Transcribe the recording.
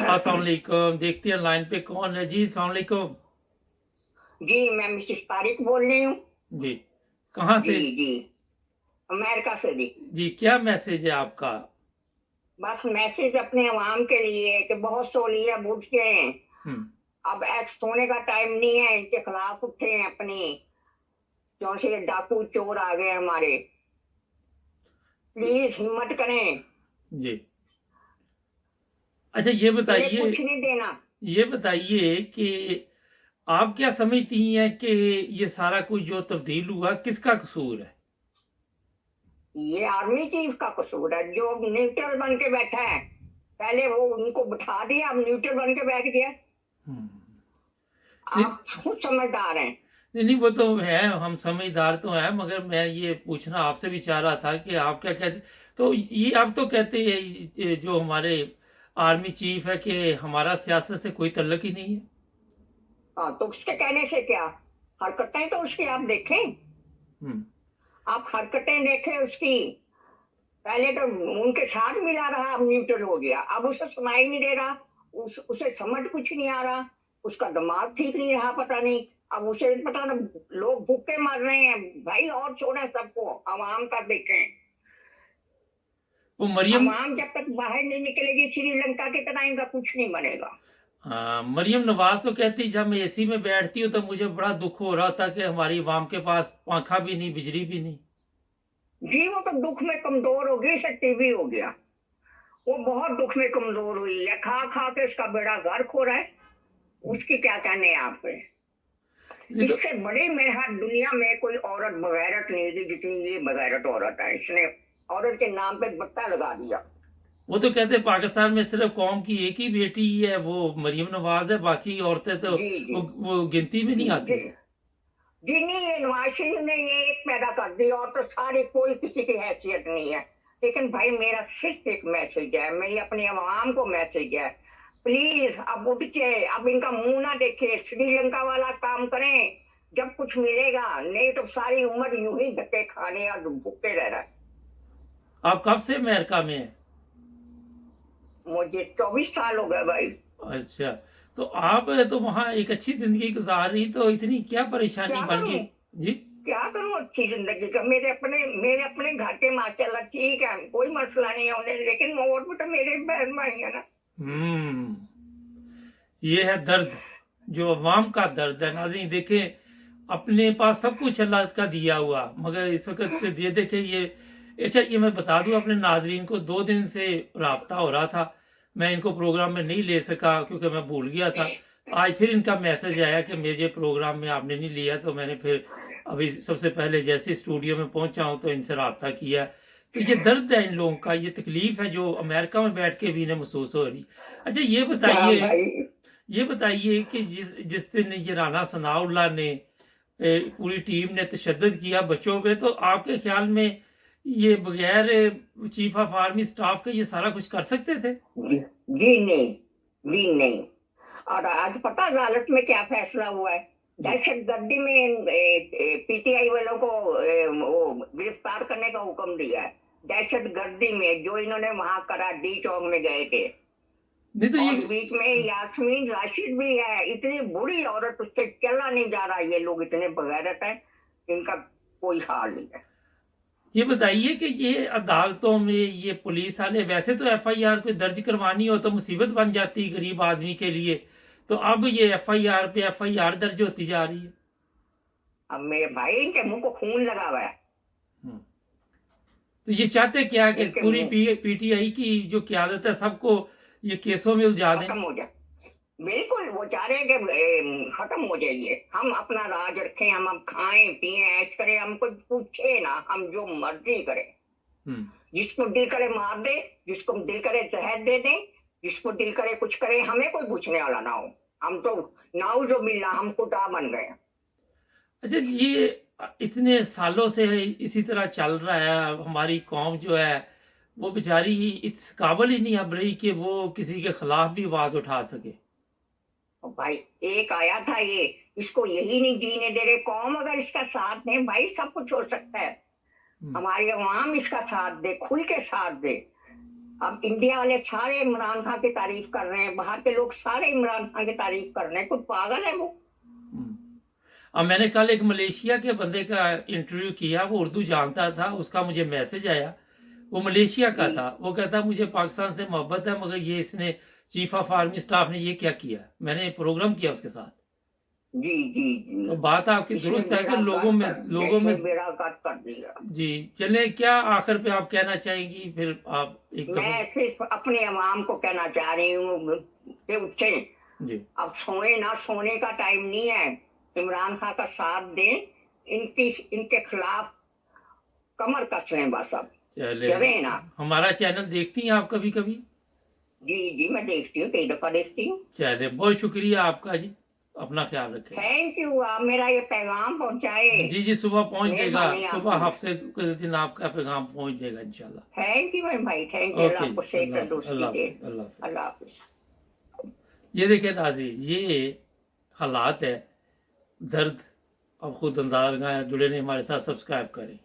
अस्सलाम वालेकुम। देखते हैं लाइन पे कौन है जी। अस्सलाम वालेकुम। जी मैं मिसेस तारिक बोल रही हूँ। जी, कहाँ जी से? जी अमेरिका से जी। जी, क्या मैसेज है आपका? बस मैसेज अपने अवाम के लिए है कि बहुत सोलिया बुझ गए हैं। हम्म। अब सोने का टाइम नहीं है, इनके खिलाफ उठे हैं अपनी, क्यों से ये डाकू चोर आ गए हमारे। प्लीज हिम्मत करें, जी, अच्छा इन्हें कुछ नहीं देना। ये बताइए कि आप क्या समझती हैं कि ये सारा कुछ जो तब्दील हुआ किसका कसूर है? ये आर्मी चीफ का कसूर है जो न्यूट्रल बन के बैठा है। पहले वो उनको बिठा दिया, अब न्यूट्रल बन के बैठ गया। हम्म। नहीं, आप खुद समझदार हैं। नहीं, वो तो है, हम समझदार तो हैं, मगर मैं ये पूछना आपसे भी चाह रहा था कि आप क्या कहते। तो ये आप तो कहते हैं ये जो हमारे आर्मी चीफ है कि हमारा सियासत से कोई तल्लक ही नहीं है। हाँ, तो उसके कहने से क्या, हरकतें तो उसकी आप देखें। हम्म। आप हरकतें देखें उसकी। पहले तो उनके साथ मिला रहा, अब न्यूट्रल हो गया, अब उसे सुनाई नहीं दे रहा, उसे समझ कुछ नहीं आ रहा, उसका दिमाग ठीक नहीं रहा, पता नहीं। अब उसे पता ना, लोग भूखे मर रहे हैं भाई, और छोड़े सबको, आवाम का देखें। वो मरियम आवाम जब तक बाहर नहीं निकलेगी श्रीलंका के तरह, इनका कुछ नहीं बनेगा। हाँ, मरियम नवाज तो कहती जब मैं एसी में बैठती हूँ तो मुझे बड़ा दुख हो रहा था कि हमारी अवाम के पास पंखा भी नहीं, बिजली भी नहीं। जी वो तो दुख में कमजोर हो गई, से टीवी हो गया। वो बहुत दुख में कमजोर हुई है, खा खा के उसका बेड़ा गर्क हो रहा है। उसकी क्या कहने हैं आप पे। नहीं तो इससे बड़ी मेरे हाथ दुनिया में कोई औरत बगैरत नहीं थी जितनी ये बगैरत औरत है। इसने औरत के नाम पे बत्ता लगा दिया। वो तो कहते पाकिस्तान में सिर्फ कौम की एक ही बेटी ही है, वो मरियम नवाज है, बाकी औरतें तो जी जी वो गिनती में नहीं जी आती। जी जी नहीं, ये नवाज शरीफ ने ये एक पैदा कर दी और तो सारे कोई किसी की हैसियत नहीं है। लेकिन भाई मेरा सिर्फ एक मैसेज है, मेरी अपनी आवाम को मैसेज है, प्लीज अब उठ के, अब इनका मुंह ना देखे, श्रीलंका वाला काम करें। जब कुछ मिलेगा, नहीं तो सारी उम्र यूं ही धक्के खाने और भूखे रह रहा है। आप कब से अमेरिका में हैं? मुझे 24 साल हो गए भाई। अच्छा, तो आप तो वहाँ एक अच्छी जिंदगी गुजार रही, तो इतनी क्या परेशानी क्या बन गई? करूं, जी। क्या करूं अच्छी जिंदगी का। मेरे अपने घर के माशाल्लाह ठीक है, कोई मसला नहीं है उन्हें, लेकिन और भी तो मेरे बहन भाई है ना। हम्म। ये है दर्द, जो अवाम का दर्द है। नाज़रीन देखें, अपने पास सब कुछ अल्लाह का दिया हुआ, मगर इस वक्त ये देखें ये। अच्छा, ये मैं बता दूं अपने नाजरीन को, 2 दिन से राब्ता हो रहा था, मैं इनको प्रोग्राम में नहीं ले सका क्योंकि मैं भूल गया था। आज फिर इनका मैसेज आया कि मेरे प्रोग्राम में आपने नहीं लिया, तो मैंने फिर अभी सबसे पहले जैसे स्टूडियो में पहुंचा हूं तो इनसे राब्ता किया। तो ये दर्द है इन लोगों का, ये तकलीफ है जो अमेरिका में बैठ के भी इन्हें महसूस हो रही। अच्छा, हाँ भाई। ये बताइए कि जिस जिस दिन ये राना सनाउल्लाह ने पूरी टीम ने तशद्दुद किया बच्चों पे, तो आपके ख्याल में ये बगैर चीफ ऑफ आर्मी स्टाफ के ये सारा कुछ कर सकते थे? जी नहीं, जी नहीं। और आज पता अदालत में क्या फैसला हुआ है। जी। दहशत गर्दी में पीटीआई वालों को वो गिरफ्तार करने का हुक्म दिया है। दहशत गर्दी में जो इन्होंने वहां करा, डी चौक में गए थे। नहीं तो और ये बीच में यास्मीन राशिद भी है, इतनी बुरी औरत, उससे चला नहीं जा रहा। ये लोग इतने बगैरत हैं, इनका कोई हाल नहीं है। ये बताइए कि ये अदालतों में ये पुलिस वाले, वैसे तो एफआईआर कोई दर्ज करवानी हो तो मुसीबत बन जाती है गरीब आदमी के लिए, तो अब ये एफआईआर पे एफआईआर दर्ज होती जा रही है। अब मेरे भाई इनके मुंह को खून लगा हुआ है। हम्म। तो ये चाहते क्या है कि इनके पूरी मुंह पीटीआई की जो क्यादत है सबको ये केसों में उलझा दें? खत्म हो जाए। बिल्कुल, वो चाह रहे हैं कि खत्म हो जाइए, हम अपना राज रखें, हम अब खाएं पिए ऐश करें, हमको पूछे ना, हम जो मर्जी करें। हम्म। जिसको दिल करे मार दे, जिसको दिल करे जहर दे दें, जिसको दिल करे कुछ करे, हमें कोई पूछने वाला ना हो। हम तो नाउजो बिल्ला, हम खुदा बन गए। अच्छा, ये इतने सालों से इसी तरह चल रहा है, हमारी कौम जो है वो बेचारी इस काबिल ही नहीं अब रही कि वो किसी के खिलाफ भी आवाज उठा सके। और भाई एक आया था ये, इसको यही नहीं जीने दे रहे। कौम अगर इसका साथ दे भाई, सब कुछ हो सकता है। हम्म। हमारी अवाम इसका साथ दे, खुल के साथ दे। अब इंडिया वाले सारे इमरान खान की तारीफ कर रहे हैं, बाहर के लोग सारे इमरान खान की तारीफ कर रहे हैं, कुछ पागल है वो। हम्म। अब मैंने कल एक मलेशिया के बंदे का इंटरव्यू किया, वो उर्दू जानता था, उसका मुझे मैसेज आया, वो मलेशिया का जी था। वो कहता मुझे पाकिस्तान से मोहब्बत है, मगर ये इसने चीफ ऑफ आर्मी स्टाफ ने ये क्या किया। मैंने प्रोग्राम किया उसके साथ। जी जी तो जी, बात आपकी इसने दुरुस्त है कि बेड़ा लोगों गर्क में कर, जैसे बेड़ा गर्क कर दिया। जी चले, क्या आखिर पे आप कहना चाहेंगी, फिर आप एक दफा। मैं सिर्फ अपने अवाम को कहना चाह रही हूँ कि उठे, जी अब सोए ना, सोने का टाइम नहीं है, इमरान खान का साथ दें, इनके खिलाफ कमर कस लें बस, अब चले, डरे ना। हमारा चैनल देखती हैं आप कभी कभी? जी जी, मैं देखती हूँ, कई दफा देखती हूँ। चले, बहुत शुक्रिया आपका जी, अपना ख्याल रखें। थैंक यू, आप मेरा ये पैगाम पहुंचाए, जी जी, सुबह पहुंच जाएगा, मेहरबानी सुबह आपकी। हफ्ते के दिन आपका पैगाम पहुंच जाएगा इंशाल्लाह। थैंक यू मेरे भाई, थैंक यू, अल्लाह ओके आपको जी, सेहत अल्लाह तंदुरुस्ती अल्लाह दे। हाफिज, अल्लाह हाफिज। अल्लाह हाफिज। ये देखिए नाज़रीन, ये हालात है, दर्द। अब खुद अंदाजा लगाएं, जुड़े नहीं हमारे साथ, सब्सक्राइब करें।